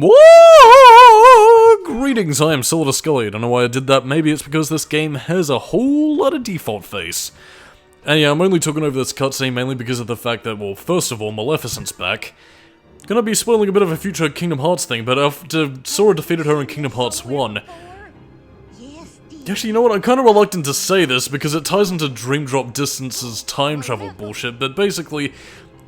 Whoa! Greetings, I am Solidus-Skully. I don't know why I did that. Maybe it's because this game has a whole lot of default face. And yeah, I'm only talking over this cutscene mainly because of the fact that, well, first of all, Maleficent's back. Gonna be spoiling a bit of a future Kingdom Hearts thing, but after Sora defeated her in Kingdom Hearts 1... Actually, you know what, I'm kinda reluctant to say this because it ties into Dream Drop Distance's time travel bullshit, but basically,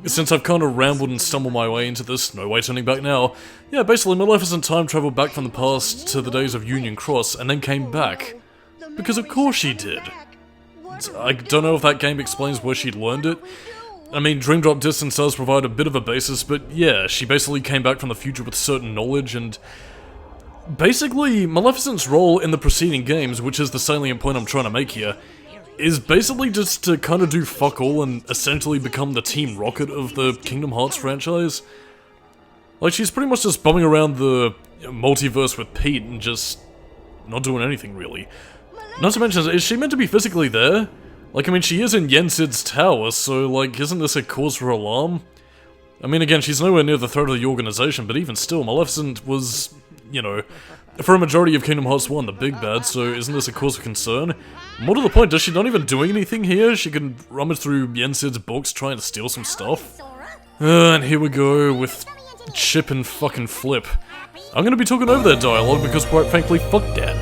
since I've kinda rambled and stumbled my way into this, no way turning back now, yeah, basically Maleficent time traveled back from the past to the days of Union Cross and then came back. Because of course she did. I don't know if that game explains where she'd learned it. I mean, Dream Drop Distance does provide a bit of a basis, but yeah, she basically came back from the future with certain knowledge, and basically, Maleficent's role in the preceding games, which is the salient point I'm trying to make here, is basically just to kind of do fuck all and essentially become the Team Rocket of the Kingdom Hearts franchise. Like, she's pretty much just bumming around the multiverse with Pete and just not doing anything, really. Not to mention, is she meant to be physically there? Like, I mean, she is in Yensid's tower, so, like, isn't this a cause for alarm? I mean, again, she's nowhere near the threat of the organization, but even still, Maleficent was, you know, for a majority of Kingdom Hearts 1, the big bad, so isn't this a cause of concern? More to the point, does she not even do anything here? She can rummage through Yensid's books trying to steal some stuff. And here we go with Chip and fucking Flip. I'm gonna be talking over their dialogue because, quite frankly, fuck that.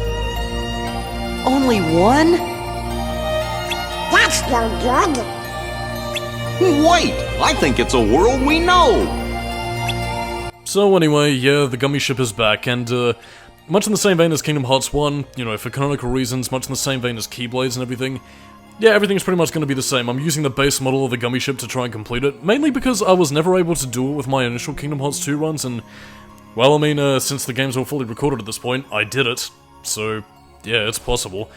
Only one? That's no good. Wait! I think it's a world we know! So anyway, yeah, the gummy ship is back, and much in the same vein as Kingdom Hearts 1, you know, for canonical reasons, much in the same vein as Keyblades and everything, yeah, everything's pretty much going to be the same. I'm using the base model of the gummy ship to try and complete it, mainly because I was never able to do it with my initial Kingdom Hearts 2 runs, and, well, I mean, since the games were fully recorded at this point, I did it, so, yeah, it's possible.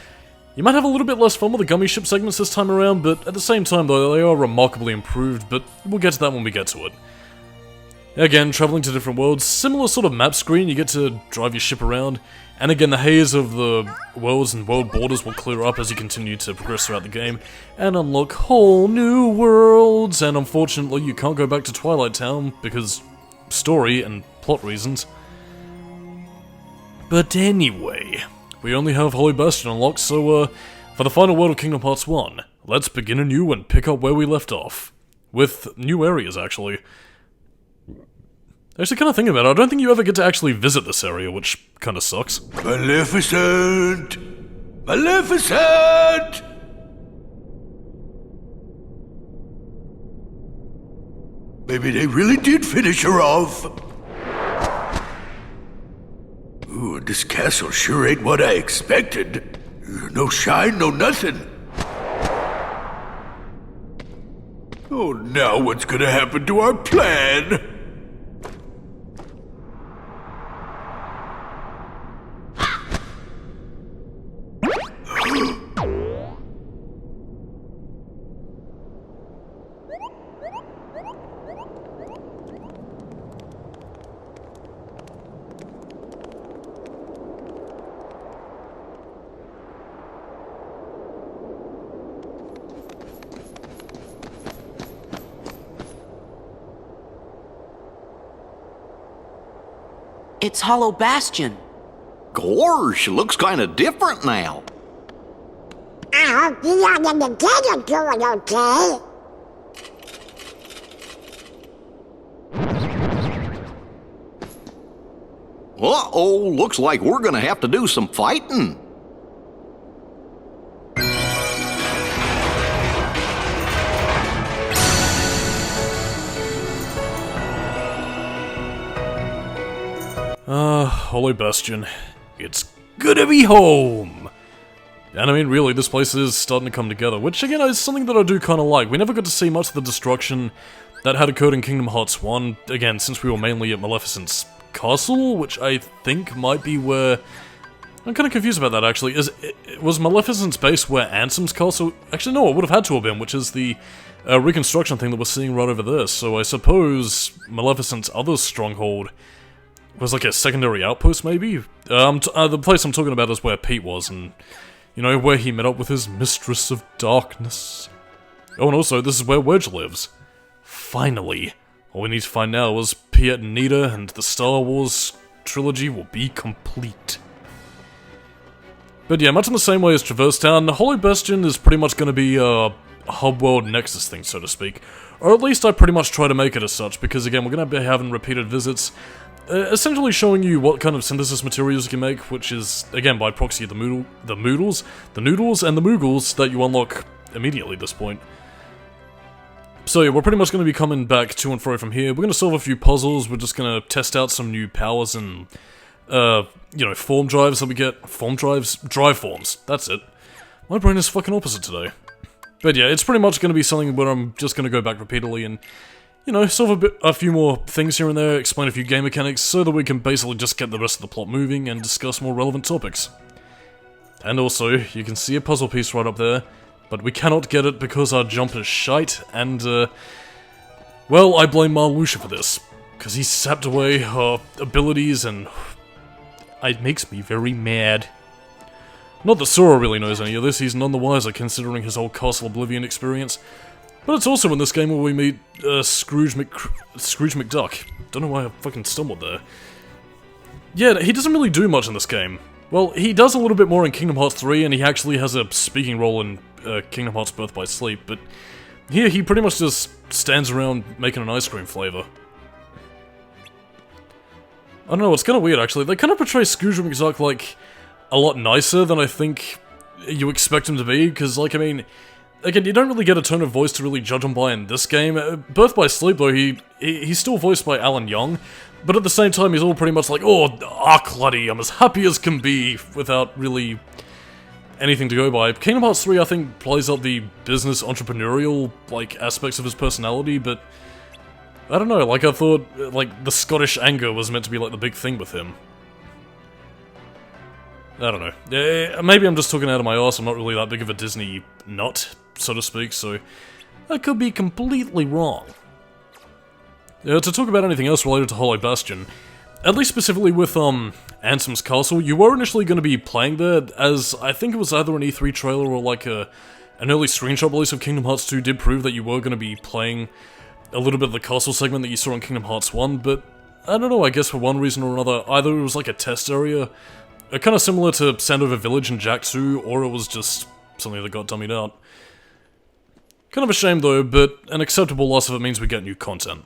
You might have a little bit less fun with the gummy ship segments this time around, but at the same time, though, they are remarkably improved, but we'll get to that when we get to it. Again, traveling to different worlds, similar sort of map screen, you get to drive your ship around, and again, the haze of the worlds and world borders will clear up as you continue to progress throughout the game, and unlock whole new worlds, and unfortunately, you can't go back to Twilight Town, because story and plot reasons. But anyway, we only have Hollow Bastion unlocked, so for the final world of Kingdom Hearts 1, let's begin anew and pick up where we left off. With new areas, actually. Actually, kind of thinking about it, I don't think you ever get to actually visit this area, which kind of sucks. Maleficent! Maleficent! Maybe they really did finish her off. Ooh, this castle sure ain't what I expected. No shine, no nothing. Oh, now what's gonna happen to our plan? It's Hollow Bastion. Gorsh, looks kinda different now. I hope the young and the dead are doing okay. Uh-oh, looks like we're gonna have to do some fighting. Hollow Bastion. It's good to be home! And I mean, really, this place is starting to come together, which again is something that I do kind of like. We never got to see much of the destruction that had occurred in Kingdom Hearts 1, again, since we were mainly at Maleficent's castle, which I think might be where... I'm kind of confused about that, actually. Was Maleficent's base where Ansem's castle... Actually, no, it would have had to have been, which is the reconstruction thing that we're seeing right over there, so I suppose Maleficent's other stronghold was like a secondary outpost, maybe? The place I'm talking about is where Pete was, and, you know, where he met up with his Mistress of Darkness. Oh, and also, this is where Wedge lives. Finally. All we need to find now is Piet and Nita and the Star Wars trilogy will be complete. But yeah, much in the same way as Traverse Town, Hollow Bastion is pretty much going to be a hub world nexus thing, so to speak. Or at least I pretty much try to make it as such, because again, we're going to be having repeated visits, essentially showing you what kind of synthesis materials you can make, which is, again, by proxy, the noodles, and the moogles that you unlock immediately at this point. So yeah, we're pretty much going to be coming back to and fro from here. We're going to solve a few puzzles, we're just going to test out some new powers and, you know, form drives that we get. Form drives? Drive forms. That's it. My brain is fucking opposite today. But yeah, it's pretty much going to be something where I'm just going to go back repeatedly and, you know, solve a few more things here and there, explain a few game mechanics, so that we can basically just get the rest of the plot moving and discuss more relevant topics. And also, you can see a puzzle piece right up there, but we cannot get it because our jump is shite, and, well, I blame Marluxia for this, because he sapped away her abilities, and it makes me very mad. Not that Sora really knows any of this, he's none the wiser considering his whole Castle Oblivion experience. But it's also in this game where we meet Scrooge McDuck. Don't know why I fucking stumbled there. Yeah, he doesn't really do much in this game. Well, he does a little bit more in Kingdom Hearts 3, and he actually has a speaking role in Kingdom Hearts Birth by Sleep, but here he pretty much just stands around making an ice cream flavor. I don't know, it's kind of weird actually. They kind of portray Scrooge McDuck like a lot nicer than I think you expect him to be, because, like, I mean, again, you don't really get a tone of voice to really judge him by in this game. Birth by Sleep, though, he's still voiced by Alan Young, but at the same time, he's all pretty much like, oh, Arcluddy, I'm as happy as can be, without really anything to go by. Kingdom Hearts 3, I think, plays up the business, entrepreneurial, like, aspects of his personality, but I don't know, like, I thought, like, the Scottish anger was meant to be, like, the big thing with him. I don't know. Maybe I'm just talking out of my arse, I'm not really that big of a Disney nut, so to speak, so I could be completely wrong. To talk about anything else related to Hollow Bastion, at least specifically with, Ansem's Castle, you were initially going to be playing there, as I think it was either an E3 trailer or like an early screenshot release of Kingdom Hearts 2 did prove that you were going to be playing a little bit of the castle segment that you saw in Kingdom Hearts 1, but I don't know, I guess for one reason or another, either it was like a test area, kind of similar to Sandover Village in Jak 2, or it was just something that got dummied out. Kind of a shame though, but an acceptable loss if it means we get new content.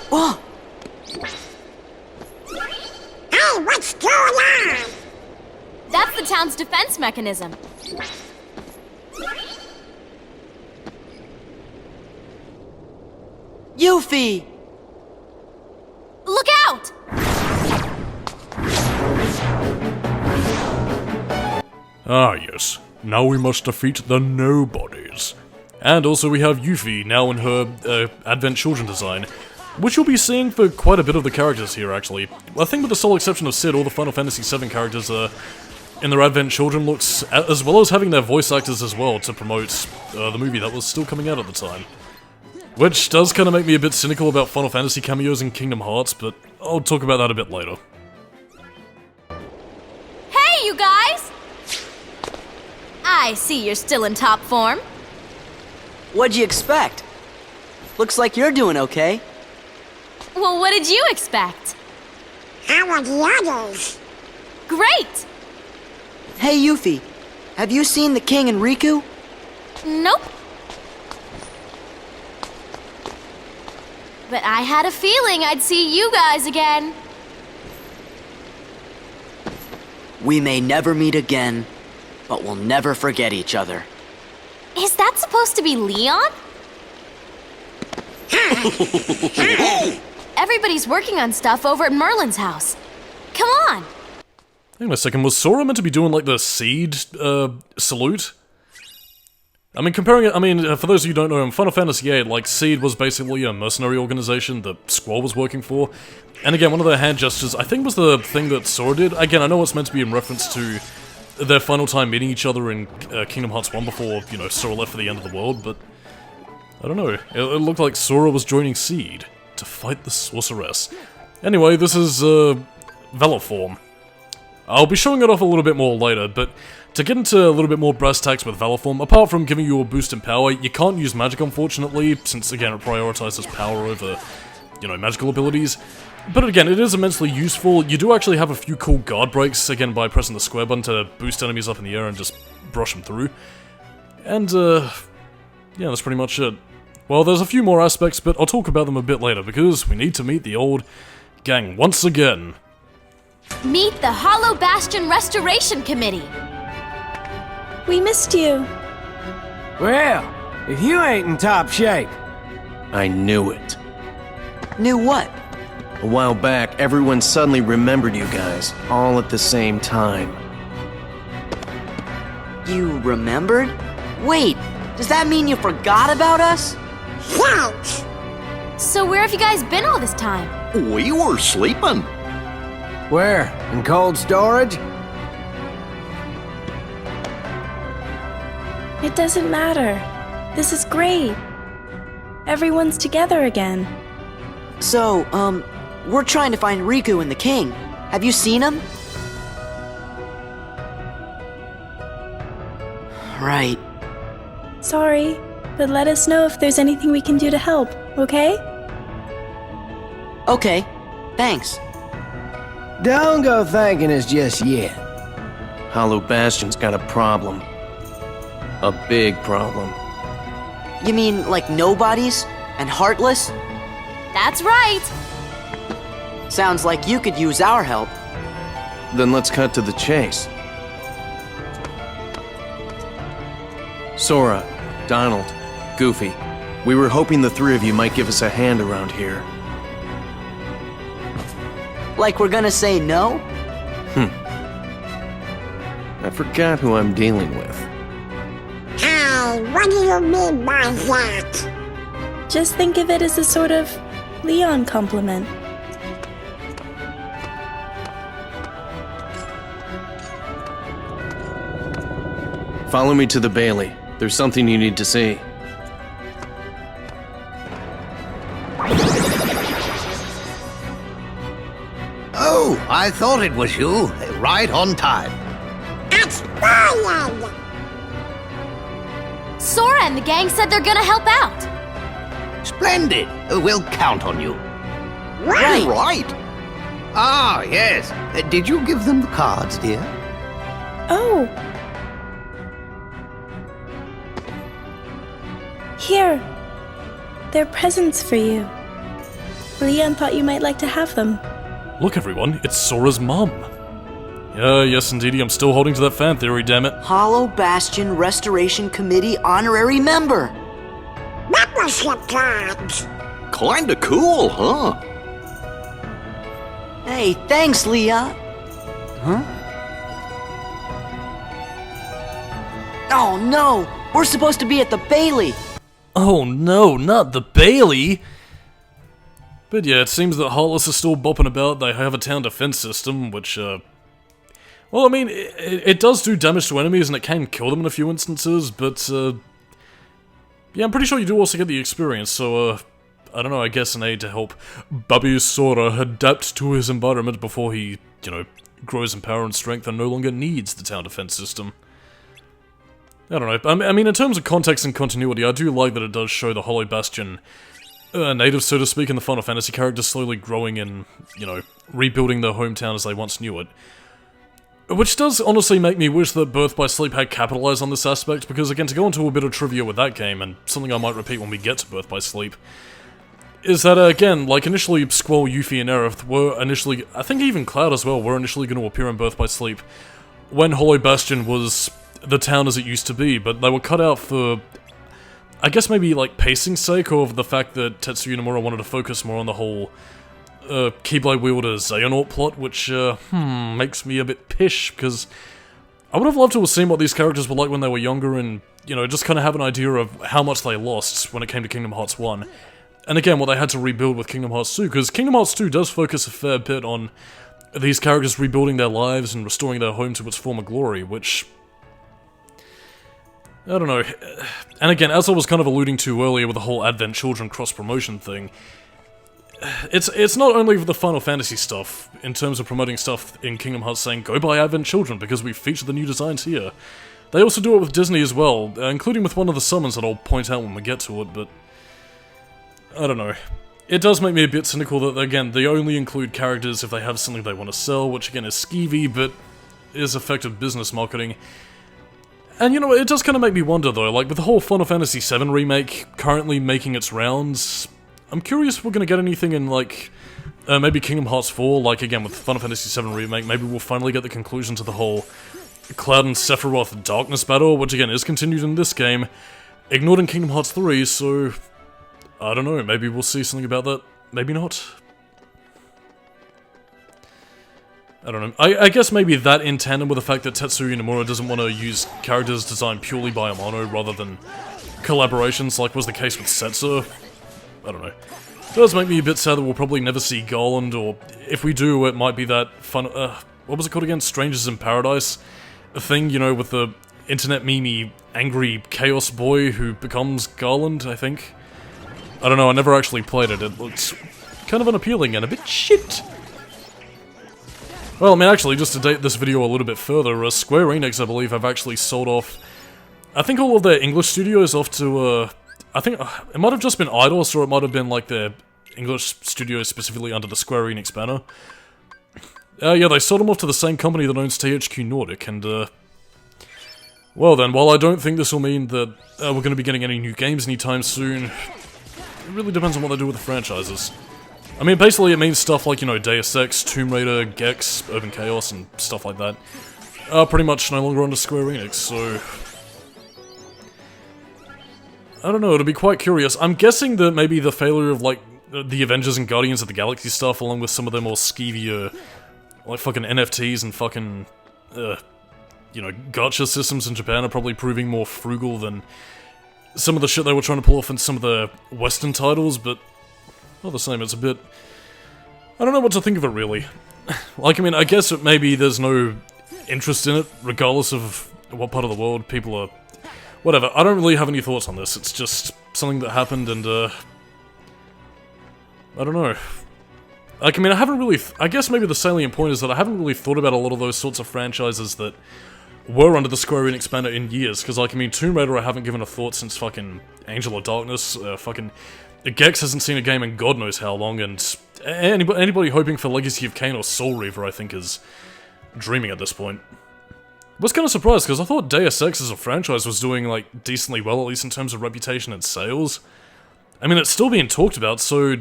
Whoa! Hey, what's going on? That's the town's defense mechanism. Yuffie! Look out! Ah yes, now we must defeat the Nobodies. And also we have Yuffie now in her Advent Children design, which you'll be seeing for quite a bit of the characters here actually. I think with the sole exception of SeeD, all the Final Fantasy VII characters in their Advent Children looks, as well as having their voice actors as well to promote the movie that was still coming out at the time. Which does kind of make me a bit cynical about Final Fantasy cameos in Kingdom Hearts, but I'll talk about that a bit later. Hey, you guys! I see you're still in top form. What'd you expect? Looks like you're doing okay. Well, what did you expect? How are the others? Great! Hey, Yuffie, have you seen the king and Riku? Nope. But I had a feeling I'd see you guys again. We may never meet again, but we'll never forget each other. Is that supposed to be Leon? Everybody's working on stuff over at Merlin's house. Come on! Hang on a second, was Sora meant to be doing like the SeeD salute? I mean, comparing it, for those of you who don't know, in Final Fantasy VIII, like, SeeD was basically a mercenary organization that Squall was working for. And again, one of their hand gestures, I think was the thing that Sora did. Again, I know it's meant to be in reference to their final time meeting each other in Kingdom Hearts 1 before, you know, Sora left for the end of the world, but I don't know. It looked like Sora was joining SeeD to fight the Sorceress. Anyway, this is, Velar form. I'll be showing it off a little bit more later, but to get into a little bit more brass tacks with Velar form, apart from giving you a boost in power, you can't use magic unfortunately, since again it prioritizes power over you know, magical abilities. But again, it is immensely useful. You do actually have a few cool guard breaks, again, by pressing the square button to boost enemies up in the air and just brush them through. And, yeah, that's pretty much it. Well, there's a few more aspects, but I'll talk about them a bit later, because we need to meet the old gang once again. Meet the Hollow Bastion Restoration Committee. We missed you. Well, if you ain't in top shape. I knew it. Knew what? A while back, everyone suddenly remembered you guys, all at the same time. You remembered? Wait, does that mean you forgot about us? Thanks. So where have you guys been all this time? We were sleeping. Where? In cold storage? It doesn't matter. This is great. Everyone's together again. So, we're trying to find Riku and the king. Have you seen him? Right. Sorry, but let us know if there's anything we can do to help, okay? Okay, thanks. Don't go thanking us just yet. Hollow Bastion's got a problem. A big problem. You mean like nobodies? And heartless? That's right. Sounds like you could use our help. Then let's cut to the chase. Sora, Donald, Goofy, we were hoping the three of you might give us a hand around here. Like we're gonna say no? I forgot who I'm dealing with. Hey, what do you mean by that? Just think of it as a sort of Leon compliment. Follow me to the Bailey. There's something you need to see. Oh, I thought it was you. Right on time. It's brilliant. Sora and the gang said they're gonna help out. Splendid. We'll count on you. Right. Right. Ah, yes. Did you give them the cards, dear? Oh! Here. They're presents for you. Leon thought you might like to have them. Look everyone, it's Sora's mum. Yes indeedy, I'm still holding to that fan theory, damn it. Hollow Bastion Restoration Committee honorary member. Membership cards. Kinda cool, huh? Hey, thanks, Leah. Huh? Oh no! We're supposed to be at the Bailey! Oh no, not the Bailey! But yeah, it seems that Heartless is still bopping about. They have a town defense system, which, well, I mean, it does do damage to enemies and it can kill them in a few instances, but, yeah, I'm pretty sure you do also get the experience, so, I don't know, I guess an aid to help Baby Sora adapt to his environment before he, you know, grows in power and strength and no longer needs the town defense system. I don't know, I mean, in terms of context and continuity, I do like that it does show the Hollow Bastion natives, so to speak, and the Final Fantasy characters slowly growing and, you know, rebuilding their hometown as they once knew it. Which does honestly make me wish that Birth by Sleep had capitalized on this aspect, because again, to go into a bit of trivia with that game, and something I might repeat when we get to Birth by Sleep, is that, again, like initially Squall, Yuffie, and Aerith were initially, I think even Cloud as well, were initially going to appear in Birth by Sleep when Hollow Bastion was the town as it used to be, but they were cut out for, I guess maybe like pacing's sake, or the fact that Tetsuya Nomura wanted to focus more on the whole Keyblade wielder Xehanort plot, which makes me a bit pish, because I would have loved to have seen what these characters were like when they were younger and, you know, just kind of have an idea of how much they lost when it came to Kingdom Hearts 1. And again, what they had to rebuild with Kingdom Hearts 2, because Kingdom Hearts 2 does focus a fair bit on these characters rebuilding their lives and restoring their home to its former glory, which, I don't know. And again, as I was kind of alluding to earlier with the whole Advent Children cross-promotion thing, it's not only for the Final Fantasy stuff, in terms of promoting stuff in Kingdom Hearts saying, go buy Advent Children because we feature the new designs here. They also do it with Disney as well, including with one of the summons that I'll point out when we get to it, but I don't know. it does make me a bit cynical that, again, they only include characters if they have something they want to sell, which again is skeevy, but is effective business marketing. And you know, it does kind of make me wonder though, like with the whole Final Fantasy VII remake currently making its rounds, I'm curious if we're going to get anything in like, maybe Kingdom Hearts 4, like again with Final Fantasy VII remake, maybe we'll finally get the conclusion to the whole Cloud and Sephiroth Darkness battle, which again is continued in this game, ignored in Kingdom Hearts 3, so I don't know, maybe we'll see something about that, maybe not. I don't know, I guess maybe that in tandem with the fact that Tetsuya Nomura doesn't want to use characters designed purely by Amano rather than collaborations like was the case with Setsu. I don't know. It does make me a bit sad that we'll probably never see Garland, or if we do, it might be that fun, what was it called again? Strangers in Paradise? A thing, you know, with the internet meme angry chaos boy who becomes Garland, I think. I don't know, I never actually played it. It looks kind of unappealing and a bit shit. Well, I mean, actually, just to date this video a little bit further, Square Enix, I believe, have actually sold off, I think all of their English studios off to, I think, it might have just been Eidos, or it might have been, like, their English studios specifically under the Square Enix banner. Yeah, they sold them off to the same company that owns THQ Nordic, and, well then, while I don't think this will mean that we're going to be getting any new games anytime soon, it really depends on what they do with the franchises. I mean, basically it means stuff like, you know, Deus Ex, Tomb Raider, Gex, Urban Chaos, and stuff like that are pretty much no longer under Square Enix, so I don't know, it'll be quite curious. I'm guessing that maybe the failure of, like, the Avengers and Guardians of the Galaxy stuff, along with some of their more skeevier, like, fucking NFTs and fucking, you know, gacha systems in Japan are probably proving more frugal than some of the shit they were trying to pull off in some of the Western titles, but all the same, it's a bit, I don't know what to think of it, really. Like, I mean, I guess maybe there's no interest in it, regardless of what part of the world people are, whatever. I don't really have any thoughts on this, it's just something that happened, and, I don't know. Like, I mean, I haven't really, I guess maybe the salient point is that I haven't really thought about a lot of those sorts of franchises that were under the Square Enix banner in years, because, like, I mean, Tomb Raider I haven't given a thought since fucking Angel of Darkness, fucking Gex hasn't seen a game in God knows how long, and anybody hoping for Legacy of Kain or Soul Reaver, I think, is dreaming at this point. I was kind of surprised, because I thought Deus Ex as a franchise was doing, like, decently well, at least in terms of reputation and sales. I mean, it's still being talked about, so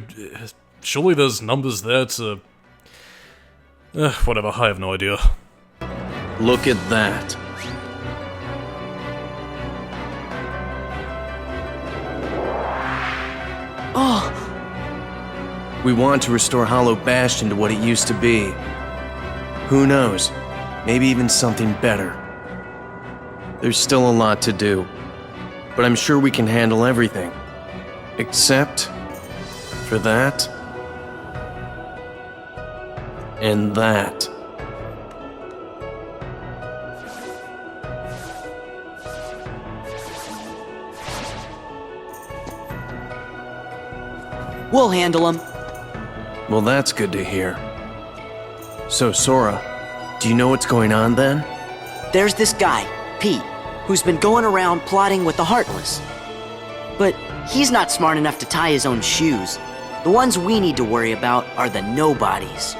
surely there's numbers there to... whatever, I have no idea. Look at that. Oh, We want to restore Hollow Bastion to what it used to be. Who knows? Maybe even something better. There's still a lot to do, but I'm sure we can handle everything. Except for that and that. we'll handle him. Well, that's good to hear. So, Sora, do you know what's going on then? There's this guy, Pete, who's been going around plotting with the Heartless. But he's not smart enough to tie his own shoes. The ones we need to worry about are the nobodies.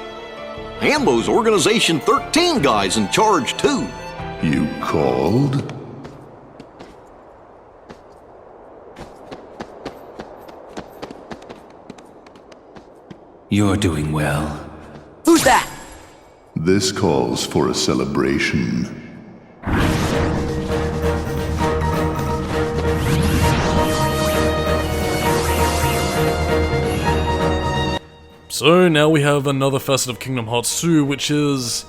Hambo's Organization 13 guy's in charge, too. You called? You're doing well. Who's that? This calls for a celebration. So now we have another facet of Kingdom Hearts 2, which is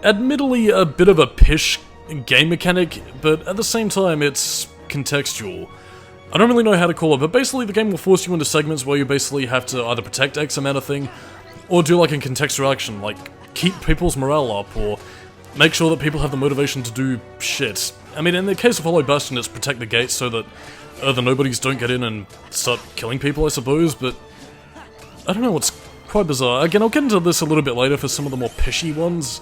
admittedly a bit of a pish game mechanic, but at the same time it's contextual. I don't really know how to call it, but basically the game will force you into segments where you basically have to either protect X amount of thing, or do like a contextual action, like keep people's morale up, or make sure that people have the motivation to do shit. I mean, in the case of Hollow Bastion, it's protect the gates so that the nobodies don't get in and start killing people, I suppose, but I don't know, it's quite bizarre. Again, I'll get into this a little bit later for some of the more pishy ones,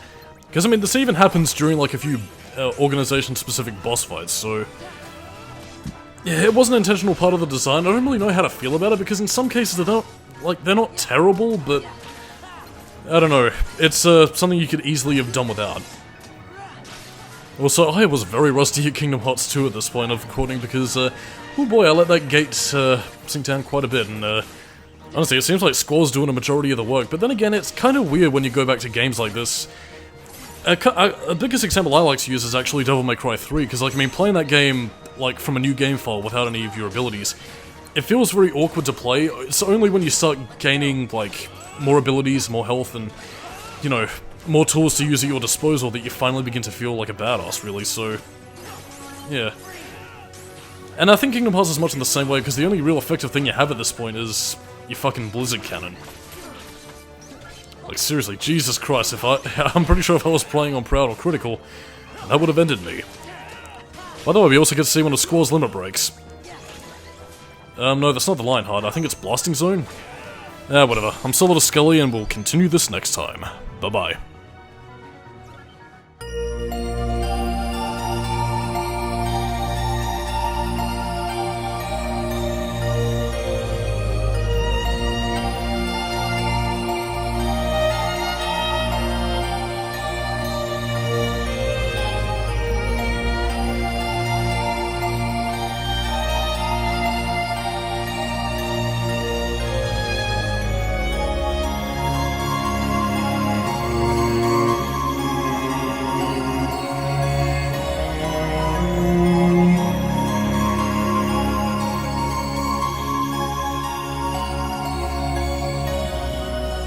because I mean, this even happens during like a few organization-specific boss fights, so yeah, it was an intentional part of the design. I don't really know how to feel about it, because in some cases like, they're not terrible, but I don't know. It's something you could easily have done without. Also, I was very rusty at Kingdom Hearts 2 at this point of recording because, oh boy, I let that gate sink down quite a bit, and honestly, it seems like Squall's doing a majority of the work, but then again, it's kind of weird when you go back to games like this. A biggest example I like to use is actually Devil May Cry 3, because, like, I mean, playing that game, like, from a new game file without any of your abilities, it feels very awkward to play. It's only when you start gaining, like, more abilities, more health, and, you know, more tools to use at your disposal that you finally begin to feel like a badass, really, so, yeah. And I think Kingdom Hearts is much in the same way, because the only real effective thing you have at this point is your fucking Blizzard cannon. Like, seriously, Jesus Christ, I'm pretty sure if I was playing on Proud or Critical, that would have ended me. By the way, we also get to see one of Squall's limit breaks. No, that's not the Lionheart, I think it's Blasting Zone? Whatever, I'm Solidus-Skully, and we'll continue this next time. Bye-bye.